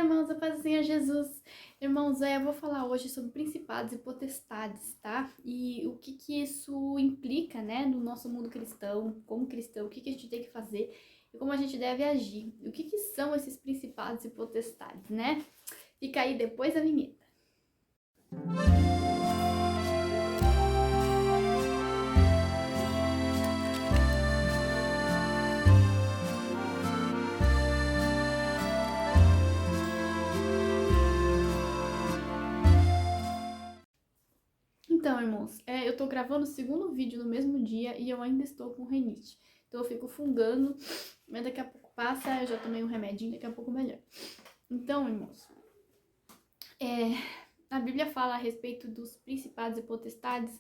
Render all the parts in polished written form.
irmãos, a paz do Senhor Jesus. Irmãos, eu vou falar hoje sobre principados e potestades, tá? E o que isso implica, né, no nosso mundo cristão, como cristão, o que a gente tem que fazer e como a gente deve agir. O que são esses principados e potestades, né? Fica aí depois da vinheta. Então, irmãos, eu tô gravando o segundo vídeo no mesmo dia e eu ainda estou com rinite. Então eu fico fungando, mas daqui a pouco passa, eu já tomei um remedinho, daqui a pouco melhor. Então, irmãos, a Bíblia fala a respeito dos principados e potestades,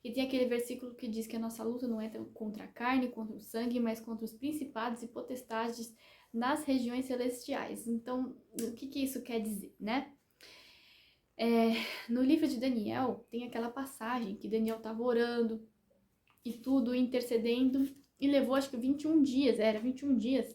e tem aquele versículo que diz que a nossa luta não é contra a carne, contra o sangue, mas contra os principados e potestades nas regiões celestiais. Então, o que isso quer dizer, né? No livro de Daniel, tem aquela passagem que Daniel estava orando e tudo, intercedendo, e levou acho que 21 dias, 21 dias,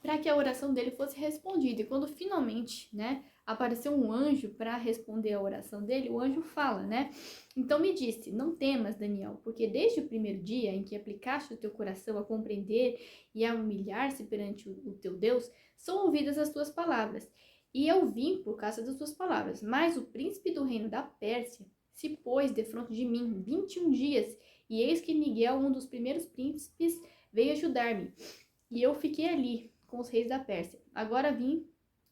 para que a oração dele fosse respondida. E quando finalmente, né, apareceu um anjo para responder a oração dele, o anjo fala, né? Então me disse, não temas, Daniel, porque desde o primeiro dia em que aplicaste o teu coração a compreender e a humilhar-se perante o teu Deus, são ouvidas as tuas palavras. E eu vim por causa das tuas palavras. Mas o príncipe do reino da Pérsia se pôs defronte de mim 21 dias, e eis que Miguel, um dos primeiros príncipes, veio ajudar-me. E eu fiquei ali com os reis da Pérsia. Agora vim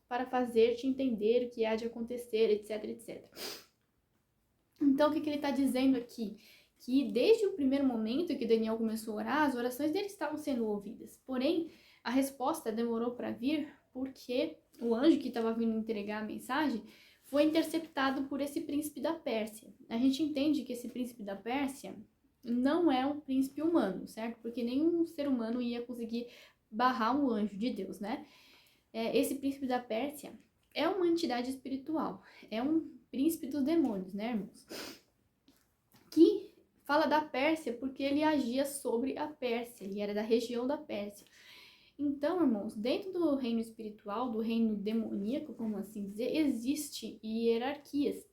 para fazer-te entender o que há de acontecer, etc, etc. Então, o que ele está dizendo aqui? Que desde o primeiro momento que Daniel começou a orar, as orações dele estavam sendo ouvidas. Porém, a resposta demorou para vir porque o anjo que estava vindo entregar a mensagem foi interceptado por esse príncipe da Pérsia. A gente entende que esse príncipe da Pérsia não é um príncipe humano, certo? Porque nenhum ser humano ia conseguir barrar um anjo de Deus, né? Esse príncipe da Pérsia é uma entidade espiritual, é um príncipe dos demônios, né, irmãos? Que fala da Pérsia porque ele agia sobre a Pérsia, ele era da região da Pérsia. Então, irmãos, dentro do reino espiritual, do reino demoníaco, como assim dizer, existe hierarquias.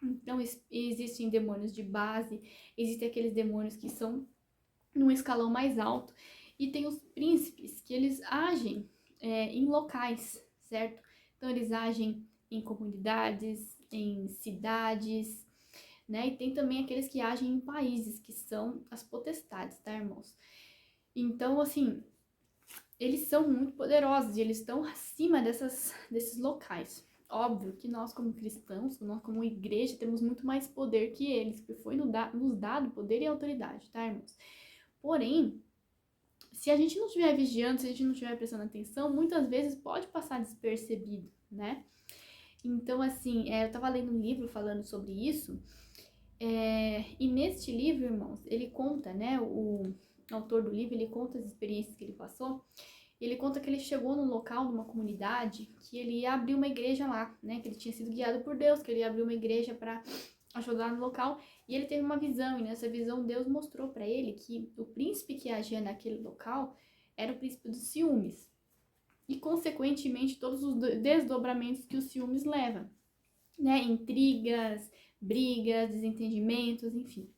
Então, existem demônios de base, existem aqueles demônios que são num escalão mais alto, e tem os príncipes, que eles agem em locais, certo? Então, eles agem em comunidades, em cidades, né? E tem também aqueles que agem em países, que são as potestades, tá, irmãos? Então, assim, eles são muito poderosos e eles estão acima desses locais. Óbvio que nós, como cristãos, nós, como igreja, temos muito mais poder que eles, porque foi nos dado poder e autoridade, tá, irmãos? Porém, se a gente não estiver vigiando, se a gente não estiver prestando atenção, muitas vezes pode passar despercebido, né? Então, assim, eu tava lendo um livro falando sobre isso, e neste livro, irmãos, ele conta, né, o autor do livro, ele conta as experiências que ele passou. Ele conta que ele chegou num local, numa comunidade, que ele ia abrir uma igreja lá, né? Que ele tinha sido guiado por Deus, que ele ia abrir uma igreja para ajudar no local. E ele teve uma visão, e nessa visão Deus mostrou para ele que o príncipe que agia naquele local era o príncipe dos ciúmes. E, consequentemente, todos os desdobramentos que os ciúmes levam, né? Intrigas, brigas, desentendimentos, enfim.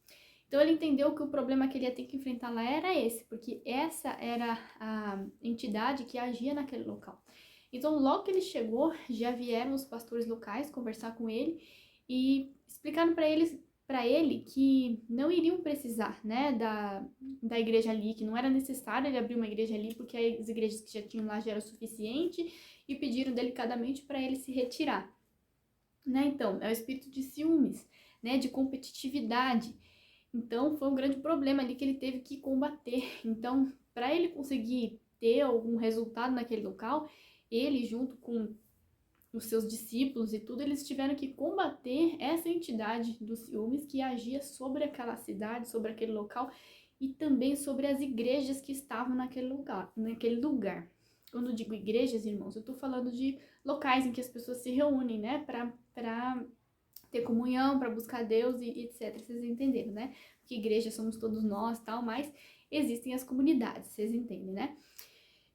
Então ele entendeu que o problema que ele ia ter que enfrentar lá era esse, porque essa era a entidade que agia naquele local. Então logo que ele chegou, já vieram os pastores locais conversar com ele e explicaram para ele que não iriam precisar, né, da igreja ali, que não era necessário ele abrir uma igreja ali, porque as igrejas que já tinham lá já era o suficiente, e pediram delicadamente para ele se retirar. Né? Então, é o espírito de ciúmes, né, de competitividade. Então, foi um grande problema ali que ele teve que combater. Então, para ele conseguir ter algum resultado naquele local, ele, junto com os seus discípulos e tudo, eles tiveram que combater essa entidade dos ciúmes que agia sobre aquela cidade, sobre aquele local e também sobre as igrejas que estavam naquele lugar. Quando eu digo igrejas, irmãos, eu tô falando de locais em que as pessoas se reúnem, né, para ter comunhão, para buscar Deus e etc. Vocês entenderam, né? Que igreja somos todos nós, tal, mas existem as comunidades, vocês entendem, né?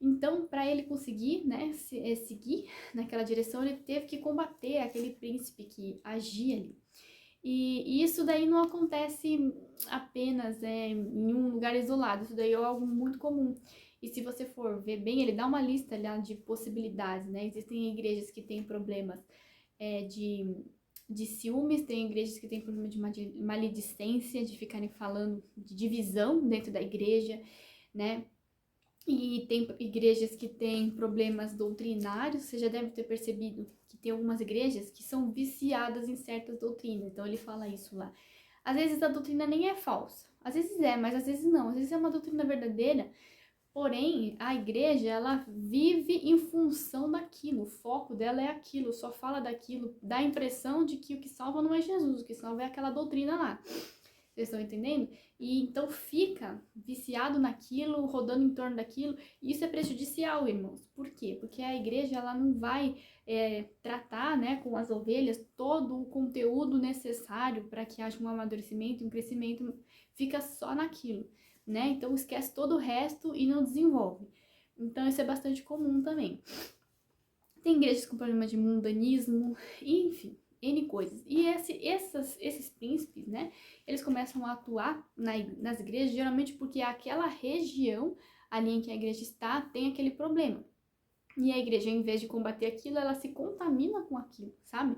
Então, para ele conseguir, né, seguir naquela direção, ele teve que combater aquele príncipe que agia ali. E isso daí não acontece apenas em um lugar isolado, isso daí é algo muito comum. E se você for ver bem, ele dá uma lista ali de possibilidades, né? Existem igrejas que têm problemas de ciúmes, tem igrejas que têm problema de maledicência, de ficarem falando de divisão dentro da igreja, né? E tem igrejas que têm problemas doutrinários. Você já deve ter percebido que tem algumas igrejas que são viciadas em certas doutrinas. Então ele fala isso lá. Às vezes a doutrina nem é falsa. Às vezes é, mas às vezes não. Às vezes é uma doutrina verdadeira. Porém, a igreja, ela vive em função daquilo. O foco dela é aquilo, só fala daquilo. Dá a impressão de que o que salva não é Jesus, o que salva é aquela doutrina lá. Vocês estão entendendo? E então fica viciado naquilo, rodando em torno daquilo. E isso é prejudicial, irmãos. Por quê? Porque a igreja ela não vai tratar, né, com as ovelhas todo o conteúdo necessário para que haja um amadurecimento, um crescimento. Fica só naquilo, né? Então esquece todo o resto e não desenvolve. Então isso é bastante comum também. Tem igrejas com problema de mundanismo, enfim. N coisas. E esses príncipes, né, eles começam a atuar nas igrejas, geralmente porque aquela região ali em que a igreja está tem aquele problema. E a igreja, em vez de combater aquilo, ela se contamina com aquilo, sabe?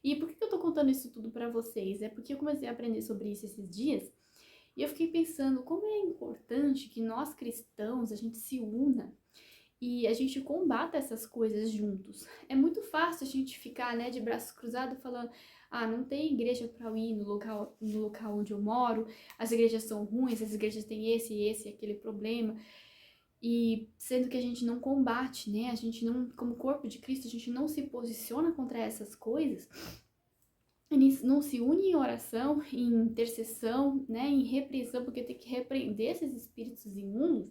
E por que eu tô contando isso tudo pra vocês? É porque eu comecei a aprender sobre isso esses dias e eu fiquei pensando como é importante que nós cristãos, a gente se una e a gente combata essas coisas juntos. É muito fácil a gente ficar, né, de braços cruzados falando, não tem igreja para eu ir no local onde eu moro, as igrejas são ruins, as igrejas têm esse, aquele problema. E sendo que a gente não combate, né, a gente não, como corpo de Cristo, a gente não se posiciona contra essas coisas, não se une em oração, em intercessão, né, em repreensão, porque tem que repreender esses espíritos imundos,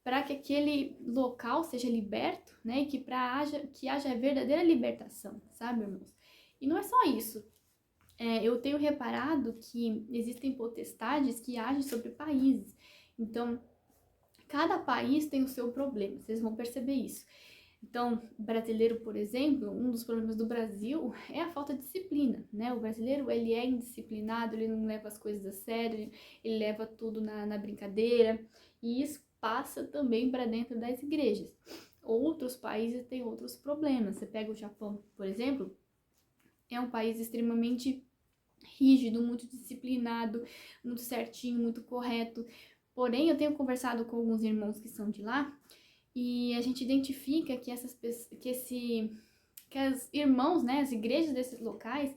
para que aquele local seja liberto, né? E que haja verdadeira libertação, sabe, irmãos? E não é só isso. Eu tenho reparado que existem potestades que agem sobre países. Então, cada país tem o seu problema, vocês vão perceber isso. Então, o brasileiro, por exemplo, um dos problemas do Brasil é a falta de disciplina, né? O brasileiro, ele é indisciplinado, ele não leva as coisas a sério, ele leva tudo na brincadeira, e isso passa também para dentro das igrejas. Outros países têm outros problemas. Você pega o Japão, por exemplo, é um país extremamente rígido, muito disciplinado, muito certinho, muito correto. Porém, eu tenho conversado com alguns irmãos que são de lá e a gente identifica que que os irmãos, né, as igrejas desses locais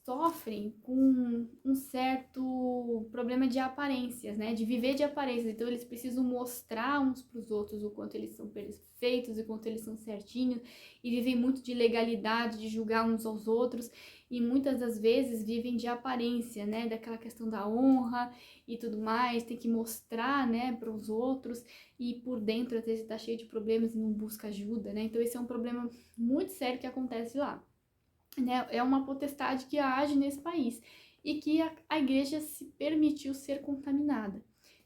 sofrem com um certo problema de aparências, né, de viver de aparências. Então eles precisam mostrar uns para os outros o quanto eles são perfeitos e o quanto eles são certinhos e vivem muito de legalidade, de julgar uns aos outros e muitas das vezes vivem de aparência, né, daquela questão da honra e tudo mais, tem que mostrar, né, para os outros e por dentro às vezes tá cheio de problemas e não busca ajuda, né? Então esse é um problema muito sério que acontece lá. Né, é uma potestade que age nesse país e que a igreja se permitiu ser contaminada,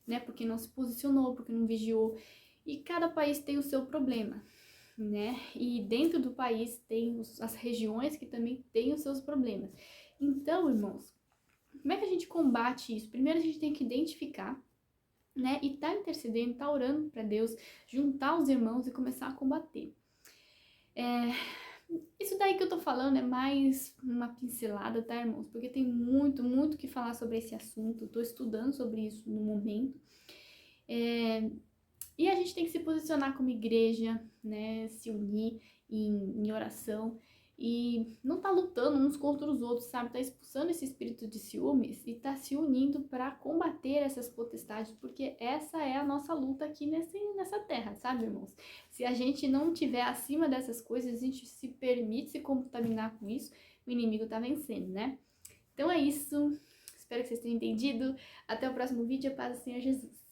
né, porque não se posicionou, porque não vigiou, e cada país tem o seu problema, né, e dentro do país tem as regiões que também têm os seus problemas. Então, irmãos, como é que a gente combate isso? Primeiro a gente tem que identificar, né, e tá intercedendo, tá orando para Deus, juntar os irmãos e começar a combater. Isso daí que eu tô falando é mais uma pincelada, tá, irmãos? Porque tem muito, muito que falar sobre esse assunto. Eu tô estudando sobre isso no momento. E a gente tem que se posicionar como igreja, né? Se unir em oração e não tá lutando uns contra os outros, sabe? Tá expulsando esse espírito de ciúmes e tá se unindo para combater essas potestades, porque essa é a nossa luta aqui nessa terra, sabe, irmãos? Se a gente não tiver acima dessas coisas, a gente se permite se contaminar com isso, o inimigo tá vencendo, né? Então é isso. Espero que vocês tenham entendido. Até o próximo vídeo. A paz do Senhor Jesus.